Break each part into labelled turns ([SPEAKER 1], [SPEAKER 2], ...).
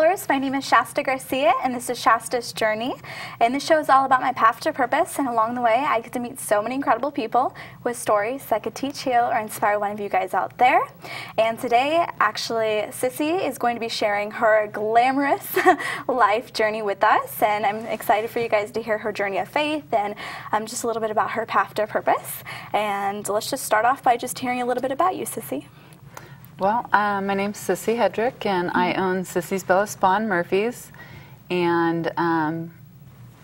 [SPEAKER 1] viewers, my name is Shasta Garcia, and this is Shasta's Journey. And this show is all about my path to purpose, and along the way, I get to meet so many incredible people with stories that could teach, heal, or inspire one of you guys out there. And today, actually, Sissy is going to be sharing her glamorous life journey with us, and I'm excited for you guys to hear her journey of faith and just a little bit about her path to purpose. And let's just start off by just hearing a little bit about you, Sissy.
[SPEAKER 2] Well, my name's Sissy Hendrick, and I own Sissy's Belle Spa in Murphy's. And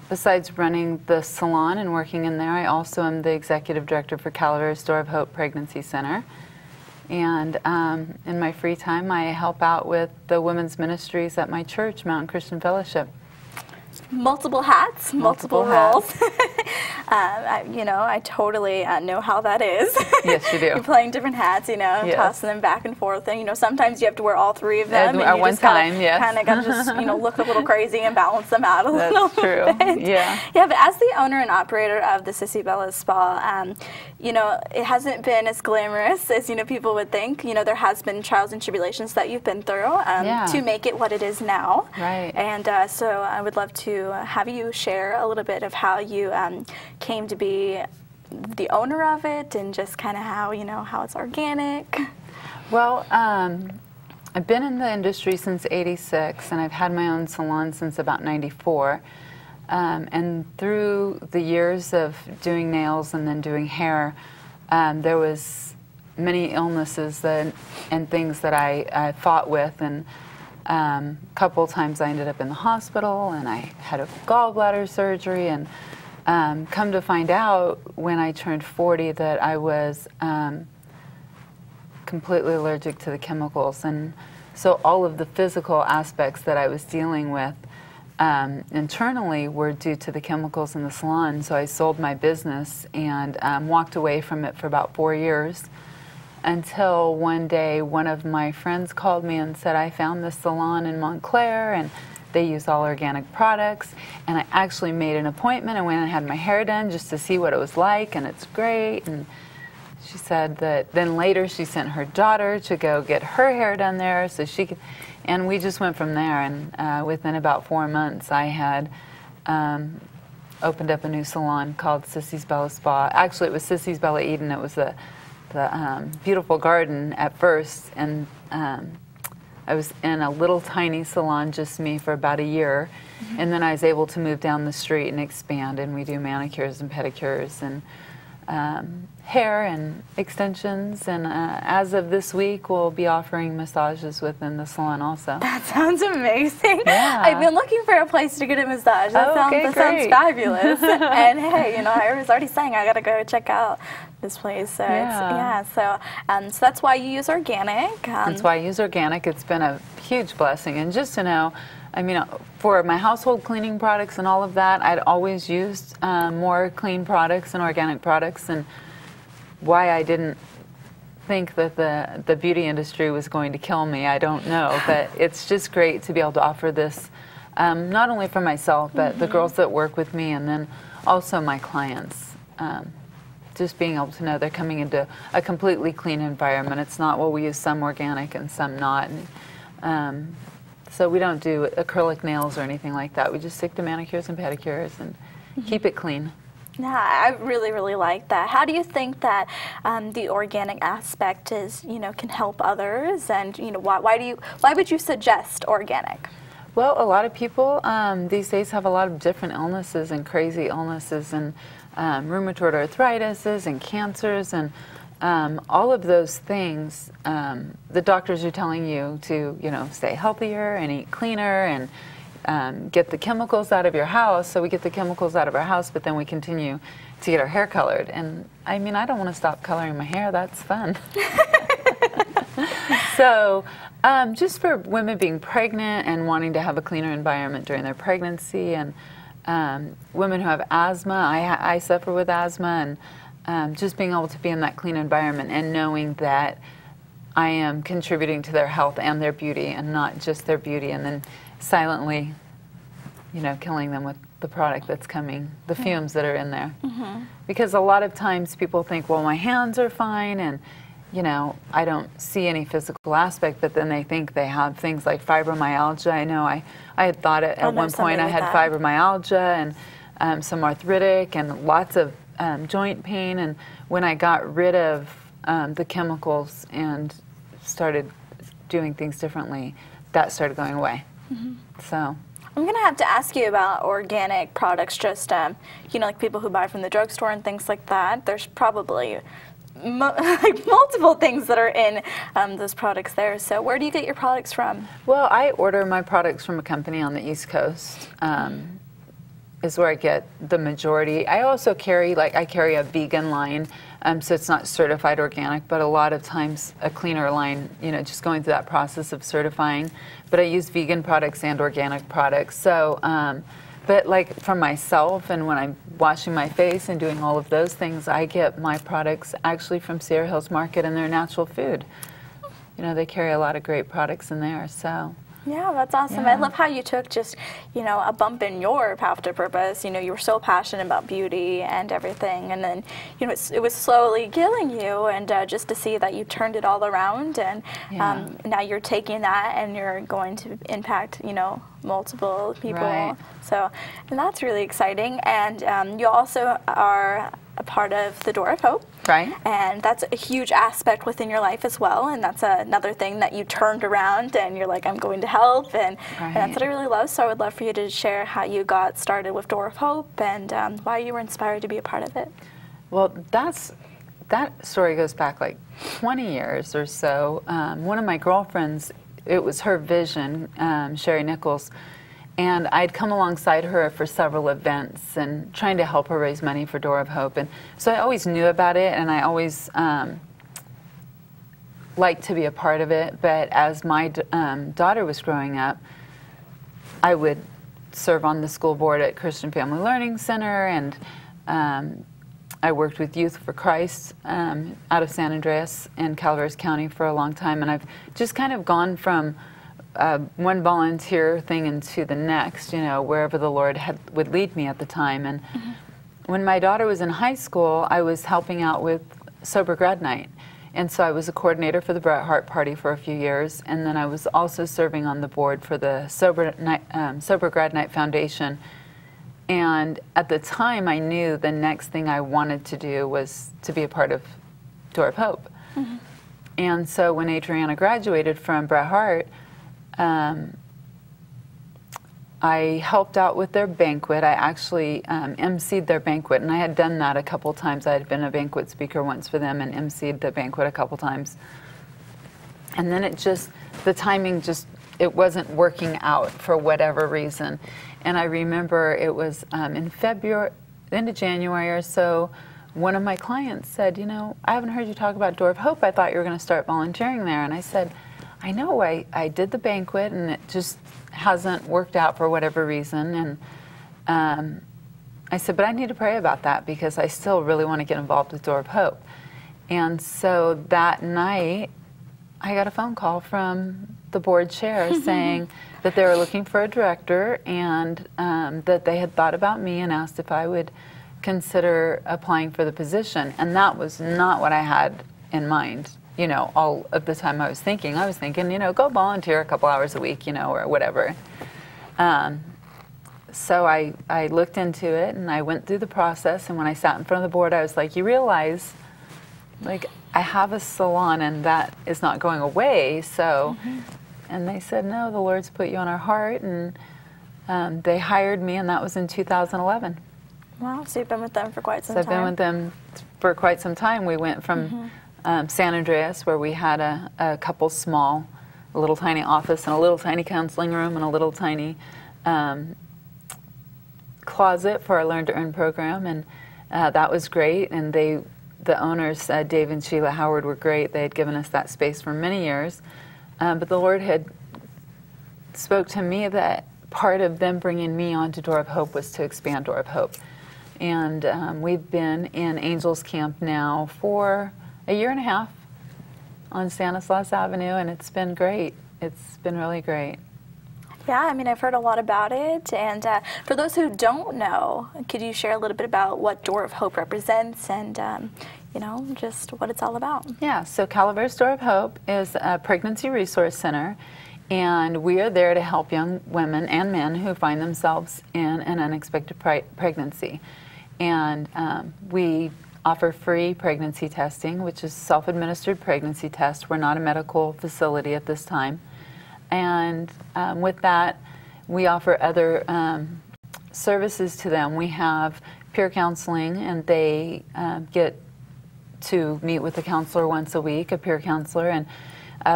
[SPEAKER 2] besides running the salon and working in there, I also am the executive director for Calaveras Door of Hope Pregnancy Center. And in my free time, I help out with the women's ministries at my church, Mountain Christian Fellowship.
[SPEAKER 1] Multiple hats, multiple roles. I totally know how that is.
[SPEAKER 2] Yes, you do.
[SPEAKER 1] You're playing different hats,
[SPEAKER 2] yes.
[SPEAKER 1] Tossing them back and forth, and sometimes you have to wear all three of them.
[SPEAKER 2] At one time, yes.
[SPEAKER 1] Kind of got to just look a little crazy and balance them out a little bit.
[SPEAKER 2] That's true. Yeah.
[SPEAKER 1] Yeah, but as the owner and operator of the Sissy Belle Spa, it hasn't been as glamorous as people would think. There has been trials and tribulations that you've been through to make it what it is now.
[SPEAKER 2] Right.
[SPEAKER 1] And so I would love to have you share a little bit of how you came to be the owner of it, and just kind of how it's organic.
[SPEAKER 2] Well, I've been in the industry since '86, and I've had my own salon since about '94. And through the years of doing nails and then doing hair, there was many illnesses and things that I fought with, and a couple times I ended up in the hospital, and I had a gallbladder surgery, and come to find out when I turned 40 that I was completely allergic to the chemicals. And so all of the physical aspects that I was dealing with internally were due to the chemicals in the salon. So I sold my business and walked away from it for about 4 years, until one day one of my friends called me and said, I found this salon in Montclair, and they use all organic products, and I actually made an appointment and went and had my hair done just to see what it was like, and it's great. And she said that then later she sent her daughter to go get her hair done there so she could, and we just went from there. And within about 4 months I had opened up a new salon called Sissy's Belle Spa. Actually, it was Sissy's Bella Eden. It was the beautiful garden at first, and I was in a little tiny salon, just me, for about a year, and then I was able to move down the street and expand, and we do manicures and pedicures and hair and extensions, and as of this week we'll be offering massages within the salon also. That
[SPEAKER 1] sounds amazing.
[SPEAKER 2] Yeah.
[SPEAKER 1] I've been looking for a place to get a massage. That sounds fabulous. And hey, I was already saying I gotta go check out this place. So so that's why you use organic.
[SPEAKER 2] That's why I use organic. It's been a huge blessing. And just to know, for my household cleaning products and all of that, I'd always used more clean products and organic products. And why I didn't think that the beauty industry was going to kill me, I don't know. But it's just great to be able to offer this, not only for myself, but the girls that work with me, and then also my clients. Just being able to know they're coming into a completely clean environment. It's not, well, we use some organic and some not. And, so we don't do acrylic nails or anything like that. We just stick to manicures and pedicures and keep it clean.
[SPEAKER 1] Yeah, I really, really like that. How do you think that the organic aspect can help others, and why would you suggest organic?
[SPEAKER 2] Well, a lot of people these days have a lot of different illnesses and crazy illnesses, and rheumatoid arthritis and cancers, and all of those things. The doctors are telling you to stay healthier and eat cleaner and get the chemicals out of your house. So we get the chemicals out of our house, but then we continue to get our hair colored. And I don't want to stop coloring my hair. That's fun. So just for women being pregnant and wanting to have a cleaner environment during their pregnancy, and women who have asthma, I suffer with asthma, and just being able to be in that clean environment and knowing that I am contributing to their health and their beauty, and not just their beauty, and then silently, killing them with the product that's coming, the fumes that are in there. Because a lot of times people think, well, my hands are fine, and you know, I don't see any physical aspect, but then they think they have things like fibromyalgia. I know I had thought at one point I had fibromyalgia and some arthritic and lots of joint pain. And when I got rid of the chemicals and started doing things differently, that started going away. So
[SPEAKER 1] I'm going to have to ask you about organic products, just, you know, like people who buy from the drugstore and things like that. There's probably like multiple things that are in those products there. So where do you get your products from?
[SPEAKER 2] Well, I order my products from a company on the East Coast. Is where I get the majority. I also carry, I carry a vegan line, so it's not certified organic, but a lot of times a cleaner line, you know, just going through that process of certifying. But I use vegan products and organic products. So, but like for myself and when I'm washing my face and doing all of those things, I get my products actually from Sierra Hills Market and their natural food. You know, they carry a lot of great products in there, so.
[SPEAKER 1] Yeah, that's awesome.
[SPEAKER 2] Yeah.
[SPEAKER 1] I love how you took just, you know, a bump in your path to purpose. You know, you were so passionate about beauty and everything, and then, you know, it was slowly killing you, and just to see that you turned it all around, and now you're taking that and you're going to impact, you know, multiple people.
[SPEAKER 2] Right.
[SPEAKER 1] So, and that's really exciting. And you also are a part of the Door of Hope.
[SPEAKER 2] Right.
[SPEAKER 1] And that's a huge aspect within your life as well. And that's another thing that you turned around and you're like, I'm going to help. And that's what I really love. So I would love for you to share how you got started with Door of Hope and why you were inspired to be a part of it.
[SPEAKER 2] Well, that story goes back like 20 years or so. One of my girlfriends, it was her vision, Sherry Nichols, and I'd come alongside her for several events and trying to help her raise money for Door of Hope. And so I always knew about it, and I always liked to be a part of it. But as my daughter was growing up, I would serve on the school board at Christian Family Learning Center, and I worked with Youth for Christ out of San Andreas in Calaveras County for a long time. And I've just kind of gone from one volunteer thing into the next, you know, wherever the Lord would lead me at the time. And when my daughter was in high school, I was helping out with Sober Grad Night. And so I was a coordinator for the Bret Hart Party for a few years, and then I was also serving on the board for the Sober Grad Night Foundation. And at the time, I knew the next thing I wanted to do was to be a part of Door of Hope. And so when Adriana graduated from Bret Hart, I helped out with their banquet. I actually emceed their banquet, and I had done that a couple times. I had been a banquet speaker once for them and emceed the banquet a couple times. And then the timing it wasn't working out for whatever reason. And I remember it was in February, end of January or so, one of my clients said, you know, I haven't heard you talk about Door of Hope. I thought you were going to start volunteering there. And I said, I know, I did the banquet and it just hasn't worked out for whatever reason. And I said, but I need to pray about that because I still really want to get involved with Door of Hope. And so that night, I got a phone call from the board chair saying that they were looking for a director and that they had thought about me and asked if I would consider applying for the position. And that was not what I had in mind. You know, all of the time I was thinking, you know, go volunteer a couple hours a week, you know, or whatever. So I looked into it and I went through the process, and when I sat in front of the board, I was like, you realize, like, I have a salon and that is not going away, so, and they said, no, the Lord's put you on our heart, and they hired me, and that was in 2011. Wow,
[SPEAKER 1] so you've been with them for quite some time.
[SPEAKER 2] So I've been with them for quite some time. We went from San Andreas, where we had a couple small, a little tiny office and a little tiny counseling room and a little tiny closet for our Learn to Earn program, and that was great. And the owners, Dave and Sheila Howard, were great. They had given us that space for many years, but the Lord had spoke to me that part of them bringing me on to Door of Hope was to expand Door of Hope. And we've been in Angels Camp now for a year and a half on Stanislaus Avenue, and it's been great. It's been really great.
[SPEAKER 1] Yeah, I mean, I've heard a lot about it, and for those who don't know, could you share a little bit about what Door of Hope represents and, you know, just what it's all about?
[SPEAKER 2] Yeah, so Calaveras Door of Hope is a pregnancy resource center, and we are there to help young women and men who find themselves in an unexpected pregnancy. And we offer free pregnancy testing, which is self-administered pregnancy test. We're not a medical facility at this time. And with that, we offer other services to them. We have peer counseling, and they get to meet with a counselor once a week, a peer counselor, and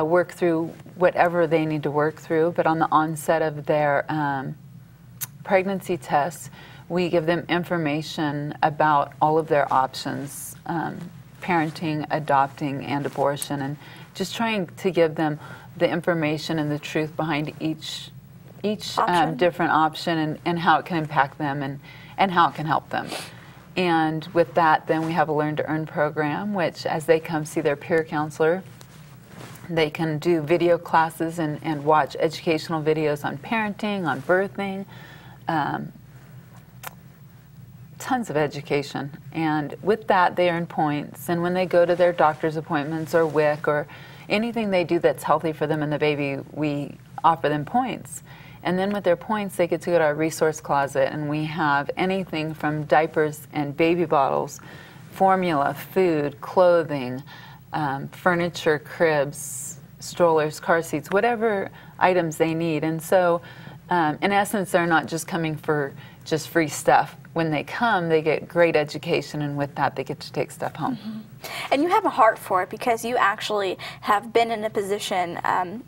[SPEAKER 2] work through whatever they need to work through. But on the onset of their pregnancy tests, we give them information about all of their options, parenting, adopting, and abortion, and just trying to give them the information and the truth behind each different option, and how it can impact them, and how it can help them. And with that, then we have a Learn to Earn program, which as they come see their peer counselor, they can do video classes and watch educational videos on parenting, on birthing, tons of education. And with that, they earn points. And when they go to their doctor's appointments or WIC or anything they do that's healthy for them and the baby, we offer them points. And then with their points, they get to go to our resource closet, and we have anything from diapers and baby bottles, formula, food, clothing, furniture, cribs, strollers, car seats, whatever items they need. And so, in essence, they're not just coming for just free stuff. When they come, they get great education, and with that, they get to take stuff home.
[SPEAKER 1] Mm-hmm. And you have a heart for it, because you actually have been in a position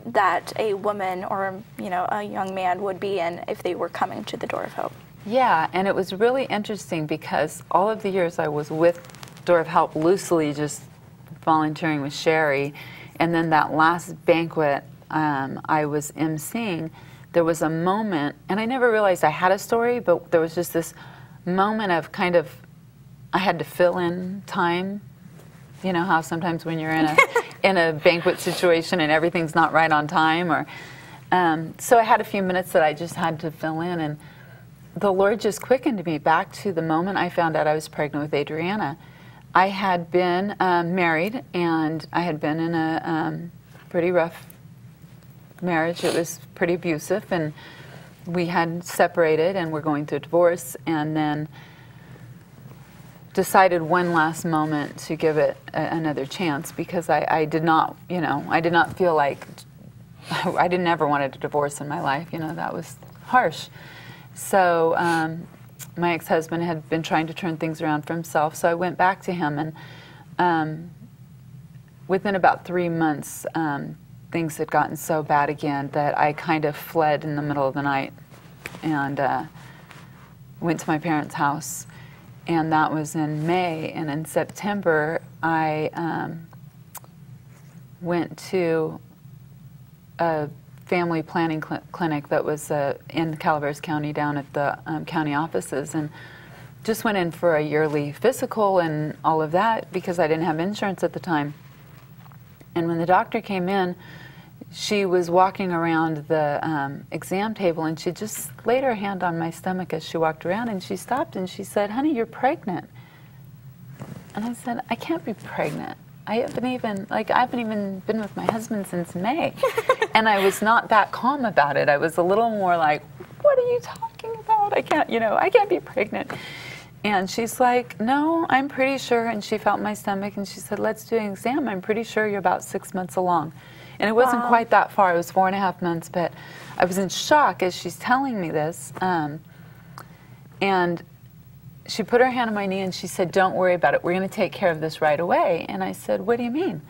[SPEAKER 1] that a woman or, you know, a young man would be in if they were coming to the Door of Hope.
[SPEAKER 2] Yeah, and it was really interesting because all of the years I was with Door of Hope, loosely just volunteering with Sherry, and then that last banquet I was emceeing, there was a moment, and I never realized I had a story, but there was just this moment of kind of, I had to fill in time. You know how sometimes when you're in a banquet situation and everything's not right on time, or so I had a few minutes that I just had to fill in, and the Lord just quickened me back to the moment I found out I was pregnant with Adriana. I had been married, and I had been in a pretty rough marriage. It was pretty abusive, and we had separated and were going through a divorce, and then decided one last moment to give it another chance, because I did not, you know, I did not feel like, I didn't ever wanted a divorce in my life, you know, that was harsh. So my ex-husband had been trying to turn things around for himself, so I went back to him, and within about 3 months, things had gotten so bad again that I kind of fled in the middle of the night and went to my parents' house. And that was in May, and in September I went to a family planning clinic that was in Calaveras County, down at the county offices, and just went in for a yearly physical and all of that because I didn't have insurance at the time. And when the doctor came in, she was walking around the exam table, and she just laid her hand on my stomach as she walked around, and she stopped and she said, "Honey, you're pregnant." And I said, "I can't be pregnant. I haven't even been with my husband since May." And I was not that calm about it. I was a little more like, "What are you talking about? I can't be pregnant." And she's like, "No, I'm pretty sure." And she felt my stomach, and she said, "Let's do an exam. I'm pretty sure you're about 6 months along." And it wasn't quite that far. It was 4.5 months, but I was in shock as she's telling me this. And she put her hand on my knee and she said, "Don't worry about it. We're going to take care of this right away." And I said, "What do you mean?"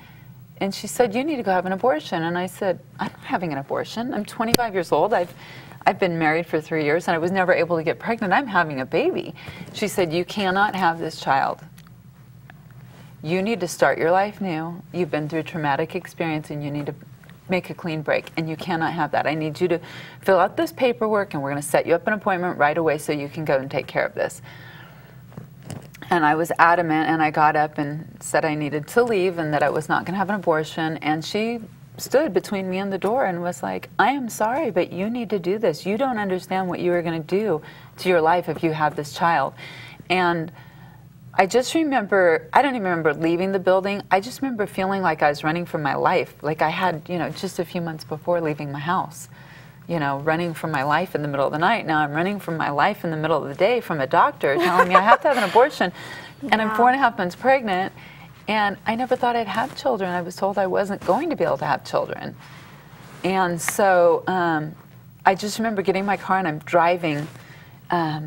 [SPEAKER 2] And she said, "You need to go have an abortion." And I said, "I'm not having an abortion. I'm 25 years old. I've been married for 3 years, and I was never able to get pregnant. I'm having a baby." She said, "You cannot have this child. You need to start your life new. You've been through a traumatic experience, and you need to make a clean break, and you cannot have that. I need you to fill out this paperwork, and we're going to set you up an appointment right away so you can go and take care of this." And I was adamant, and I got up and said I needed to leave and that I was not going to have an abortion. And she stood between me and the door and was like, I am sorry, but you need to do this. You don't understand what you are going to do to your life if you have this child. And I just remember, I don't even remember leaving the building. I just remember feeling like I was running for my life. Like I had, you know, just a few months before leaving my house, you know, running for my life in the middle of the night. Now I'm running for my life in the middle of the day from a doctor telling me I have to have an abortion. And I'm 4.5 months pregnant. And I never thought I'd have children. I was told I wasn't going to be able to have children. And so I just remember getting in my car and I'm driving up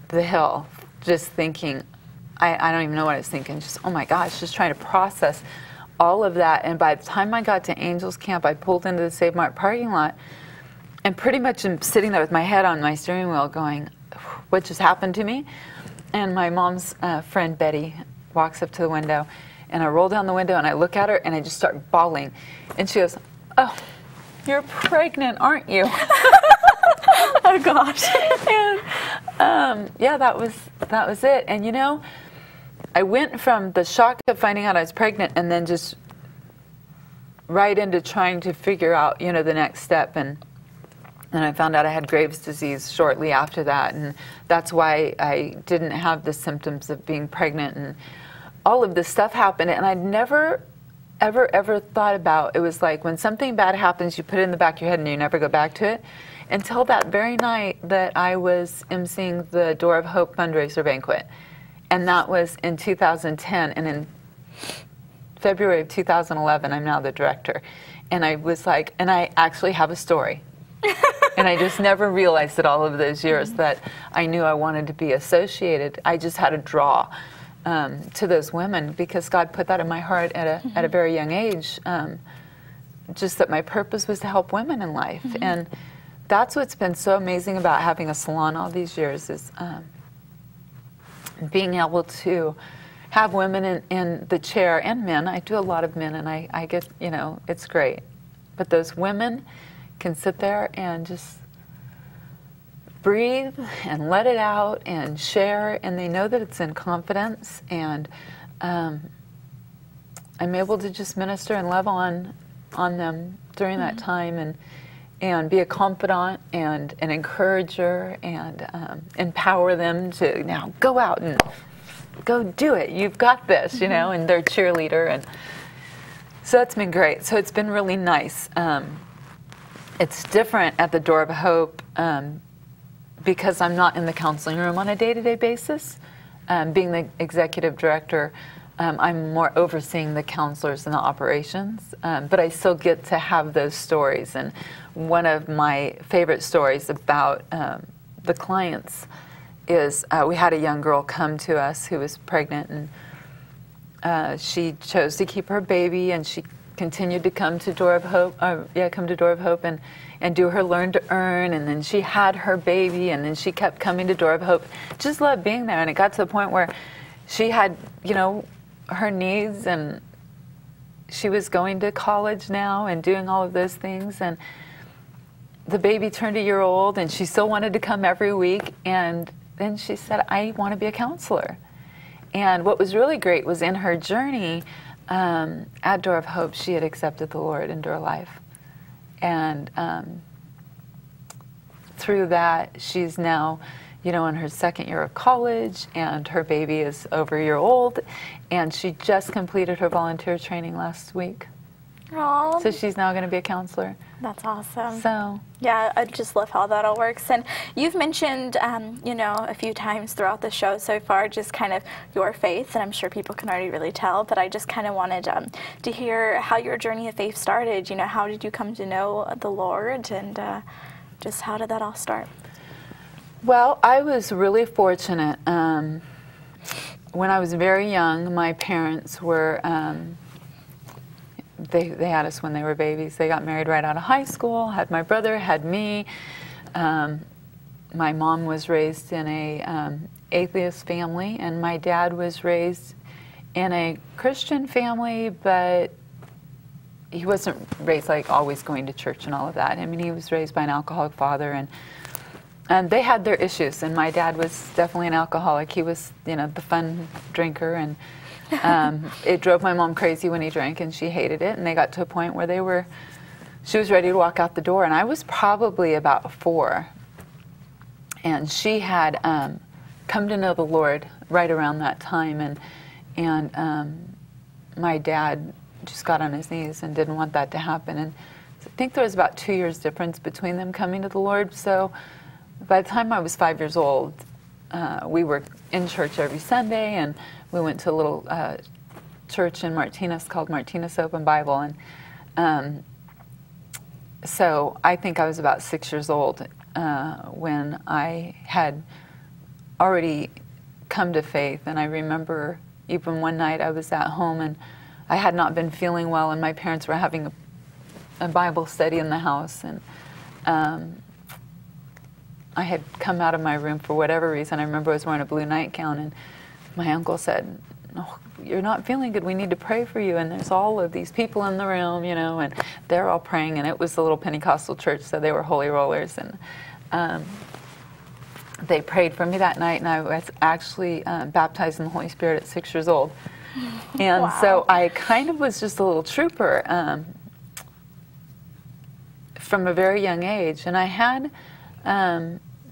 [SPEAKER 2] the hill, just thinking, I don't even know what I was thinking, just, oh my gosh, just trying to process all of that. And by the time I got to Angels Camp, I pulled into the Save Mart parking lot and pretty much am sitting there with my head on my steering wheel going, what just happened to me? And my mom's friend, Betty, walks up to the window, and I roll down the window, and I look at her, and I just start bawling. And she goes, oh, you're pregnant, aren't you?
[SPEAKER 1] Oh, gosh.
[SPEAKER 2] And yeah, that was it. And, you know, I went from the shock of finding out I was pregnant and then just right into trying to figure out, you know, the next step. And I found out I had Graves' disease shortly after that, and that's why I didn't have the symptoms of being pregnant, and all of this stuff happened, and I'd never, ever thought about, it was like when something bad happens, you put it in the back of your head and you never go back to it, until that very night that I was emceeing the Door of Hope fundraiser banquet, and that was in 2010, and in February of 2011, I'm now the director, and I was like, and I actually have a story. And I just never realized that all of those years that I knew I wanted to be associated. I just had to draw to those women because God put that in my heart at a very young age. Just that my purpose was to help women in life. And that's what's been so amazing about having a salon all these years is being able to have women in the chair and men. I do a lot of men, and I get, you know, it's great. But those women can sit there and just breathe and let it out and share, and they know that it's in confidence, and I'm able to just minister and love on them during that time, and be a confidant and an encourager, and empower them to now go out and go do it. You've got this, you know, and they're cheerleader, and so that's been great. So it's been really nice. It's different at the Door of Hope because I'm not in the counseling room on a day-to-day basis. Being the executive director, I'm more overseeing the counselors and the operations, but I still get to have those stories. And one of my favorite stories about the clients is we had a young girl come to us who was pregnant, and she chose to keep her baby, and she continued to come to Door of Hope, and do her Learn to Earn, and then she had her baby, and then she kept coming to Door of Hope. Just loved being there, and it got to the point where she had, you know, her needs, and she was going to college now and doing all of those things, and the baby turned 1 year old, and she still wanted to come every week, and then she said, I want to be a counselor. And what was really great was in her journey, at Door of Hope, she had accepted the Lord into her life. And through that, she's now, you know, in her 2nd year of college, and her baby is over 1 year old, and she just completed her volunteer training last week.
[SPEAKER 1] Aww.
[SPEAKER 2] So she's now going to be a counselor.
[SPEAKER 1] That's awesome.
[SPEAKER 2] So
[SPEAKER 1] yeah, I just love how that all works. And you've mentioned, you know, a few times throughout the show so far, just kind of your faith, and I'm sure people can already really tell, but I just kind of wanted to hear how your journey of faith started. You know, how did you come to know the Lord, and just how did that all start?
[SPEAKER 2] Well, I was really fortunate. When I was very young, my parents were, they had us when they were babies. They got married right out of high school, had my brother, had me. My mom was raised in a atheist family, and my dad was raised in a Christian family, but he wasn't raised like always going to church and all of that. I mean, he was raised by an alcoholic father, and they had their issues, and my dad was definitely an alcoholic. He was, you know, the fun drinker, and It drove my mom crazy when he drank, and she hated it. And they got to a point where she was ready to walk out the door, and I was probably about 4. And she had come to know the Lord right around that time, and my dad just got on his knees and didn't want that to happen. And I think there was about 2 years difference between them coming to the Lord. So by the time I was 5 years old, we were in church every Sunday, and we went to a little church in Martinez called Martinez Open Bible. And so I think I was about 6 years old when I had already come to faith. And I remember even one night I was at home, and I had not been feeling well, and my parents were having a Bible study in the house. And I had come out of my room for whatever reason. I remember I was wearing a blue nightgown, and my uncle said, "Oh, you're not feeling good. We need to pray for you." And there's all of these people in the room, you know, and they're all praying. And it was a little Pentecostal church, so they were holy rollers. And they prayed for me that night, and I was actually baptized in the Holy Spirit at 6 years old. And
[SPEAKER 1] wow.
[SPEAKER 2] So I kind of was just a little trooper from a very young age. And I had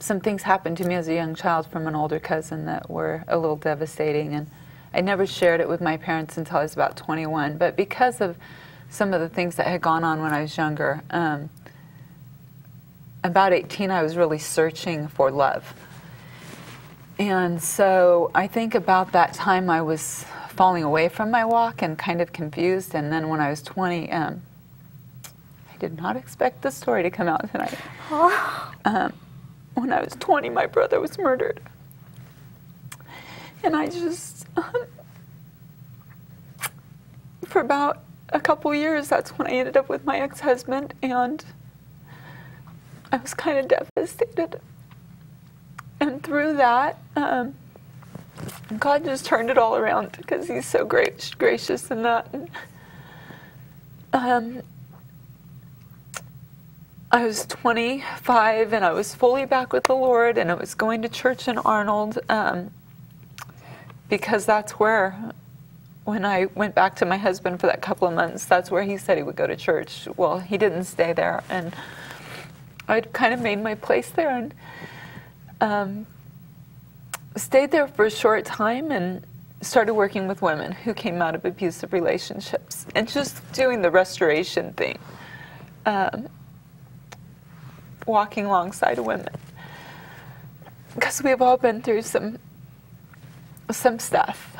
[SPEAKER 2] some things happen to me as a young child from an older cousin that were a little devastating. And I never shared it with my parents until I was about 21. But because of some of the things that had gone on when I was younger, about 18, I was really searching for love. And so I think about that time I was falling away from my walk and kind of confused. And then when I was 20, I did not expect this story to come out tonight. When I was 20, my brother was murdered. And I just, for about a couple years, that's when I ended up with my ex-husband, and I was kind of devastated. And through that, God just turned it all around because He's so gracious in that. And, I was 25, and I was fully back with the Lord, and I was going to church in Arnold because that's where, when I went back to my husband for that couple of months, that's where he said he would go to church. Well, he didn't stay there, and I'd kind of made my place there, and stayed there for a short time and started working with women who came out of abusive relationships and just doing the restoration thing. Walking alongside women, because we've all been through some stuff,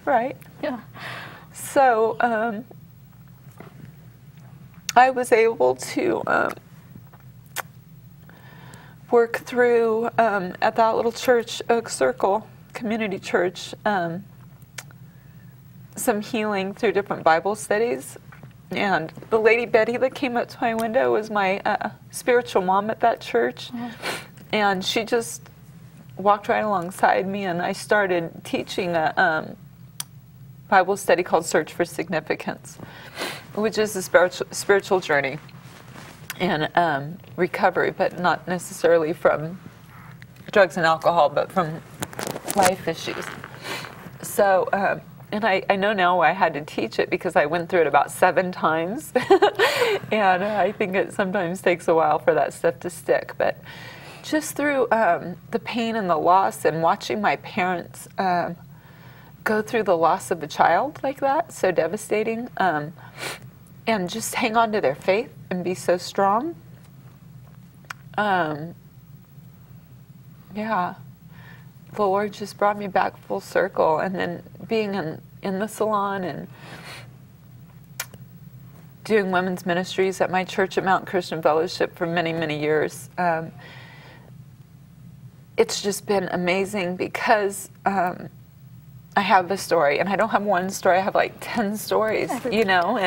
[SPEAKER 2] right?
[SPEAKER 1] Yeah.
[SPEAKER 2] So I was able to work through at that little church, Oak Circle Community Church, some healing through different Bible studies. And the lady Betty that came up to my window was my spiritual mom at that church. And she just walked right alongside me, and I started teaching a Bible study called Search for Significance, which is a spiritual journey and recovery, but not necessarily from drugs and alcohol, but from life issues. So, and I know now I had to teach it because I went through it about 7 times. And I think it sometimes takes a while for that stuff to stick. But just through the pain and the loss and watching my parents go through the loss of a child like that, so devastating, and just hang on to their faith and be so strong. Yeah. The Lord just brought me back full circle, and then being in the salon and doing women's ministries at my church at Mountain Christian Fellowship for many, many years. It's just been amazing because I have a story, and I don't have one story, I have like 10 stories, you know,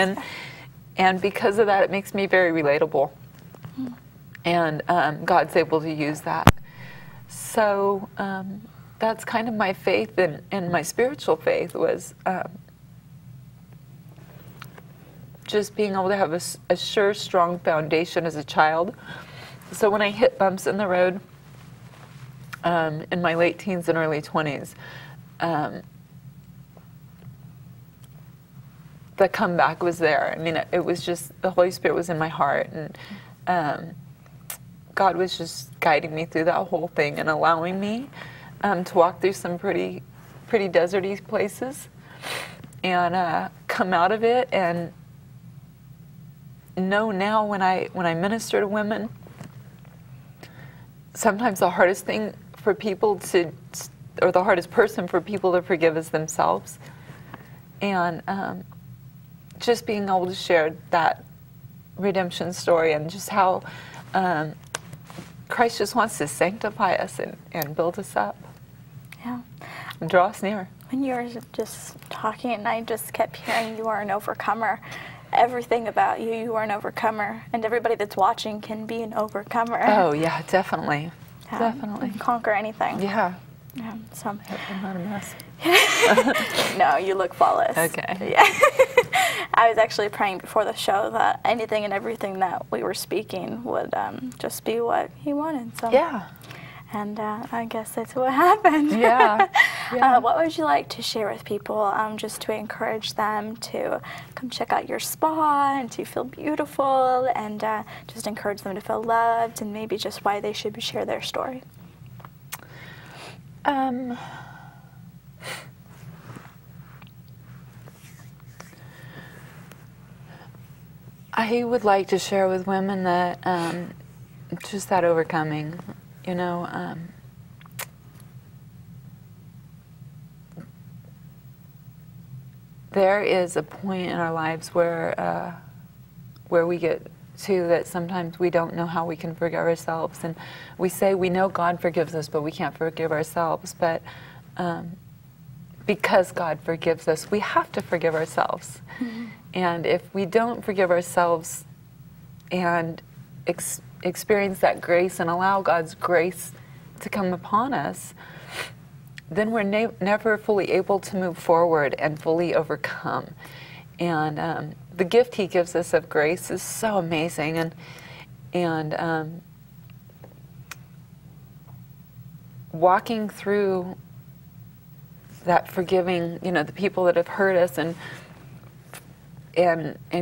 [SPEAKER 2] and because of that, it makes me very relatable. And God's able to use that. So that's kind of my faith, and my spiritual faith was just being able to have a sure, strong foundation as a child. So when I hit bumps in the road in my late teens and early 20s, the comeback was there. I mean, it was just, the Holy Spirit was in my heart, and God was just guiding me through that whole thing and allowing me to walk through some pretty deserty places and come out of it, and know now when I minister to women, sometimes the hardest thing for people to, or the hardest person for people to forgive is themselves. And just being able to share that redemption story, and just how Christ just wants to sanctify us and build us up.
[SPEAKER 1] Yeah.
[SPEAKER 2] And draw us near.
[SPEAKER 1] When you were just talking, I just kept hearing you are an overcomer. Everything about you, you are an overcomer. And everybody that's watching can be an overcomer.
[SPEAKER 2] Oh, yeah, definitely.
[SPEAKER 1] Yeah,
[SPEAKER 2] Definitely.
[SPEAKER 1] conquer anything.
[SPEAKER 2] Yeah.
[SPEAKER 1] Yeah, so.
[SPEAKER 2] I'm not a mess.
[SPEAKER 1] No, you look flawless.
[SPEAKER 2] Okay.
[SPEAKER 1] Yeah. I was actually praying before the show that anything and everything that we were speaking would just be what he wanted. So.
[SPEAKER 2] Yeah.
[SPEAKER 1] And I guess that's what happened.
[SPEAKER 2] Yeah. Yeah.
[SPEAKER 1] What would you like to share with people just to encourage them to come check out your spa and to feel beautiful, and just encourage them to feel loved, and maybe just why they should share their story?
[SPEAKER 2] I would like to share with women that just that overcoming, you know, there is a point in our lives where we get to that sometimes we don't know how we can forgive ourselves, and we say we know God forgives us, but we can't forgive ourselves. But because God forgives us, we have to forgive ourselves. Mm-hmm. And if we don't forgive ourselves and experience that grace and allow God's grace to come upon us, then we're never fully able to move forward and fully overcome. And the gift He gives us of grace is so amazing. And walking through that, forgiving, you know, the people that have hurt us, and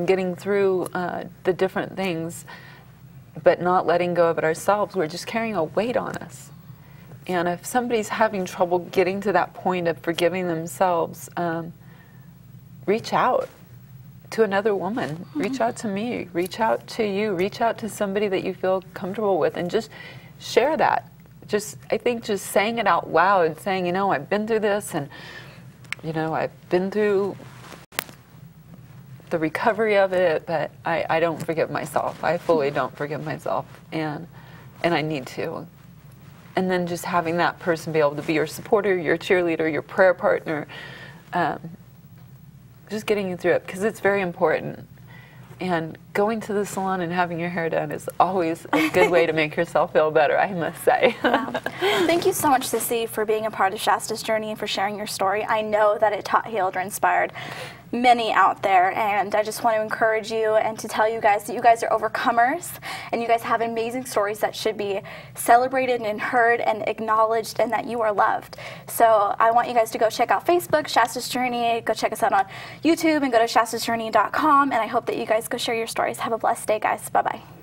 [SPEAKER 2] getting through the different things, but not letting go of it ourselves, we're just carrying a weight on us. And if somebody's having trouble getting to that point of forgiving themselves, reach out to another woman. Mm-hmm. Reach out to me. Reach out to you. Reach out to somebody that you feel comfortable with, and just share that. I think just saying it out loud, saying, you know, I've been through this, and, you know, I've been through the recovery of it, but I don't forgive myself. I fully don't forgive myself, and I need to. And then just having that person be able to be your supporter, your cheerleader, your prayer partner, just getting you through it, because it's very important. And going to the salon and having your hair done is always a good way to make yourself feel better, I must say.
[SPEAKER 1] Wow. Thank you so much, Sissy, for being a part of Shasta's journey and for sharing your story. I know that it taught, healed, or inspired many out there, and I just want to encourage you and to tell you guys that you guys are overcomers, and you guys have amazing stories that should be celebrated and heard and acknowledged, and that you are loved. So I want you guys to go check out Facebook, Shasta's Journey, go check us out on YouTube, and go to shastasjourney.com, and I hope that you guys go share your stories. Have a blessed day, guys. Bye-bye.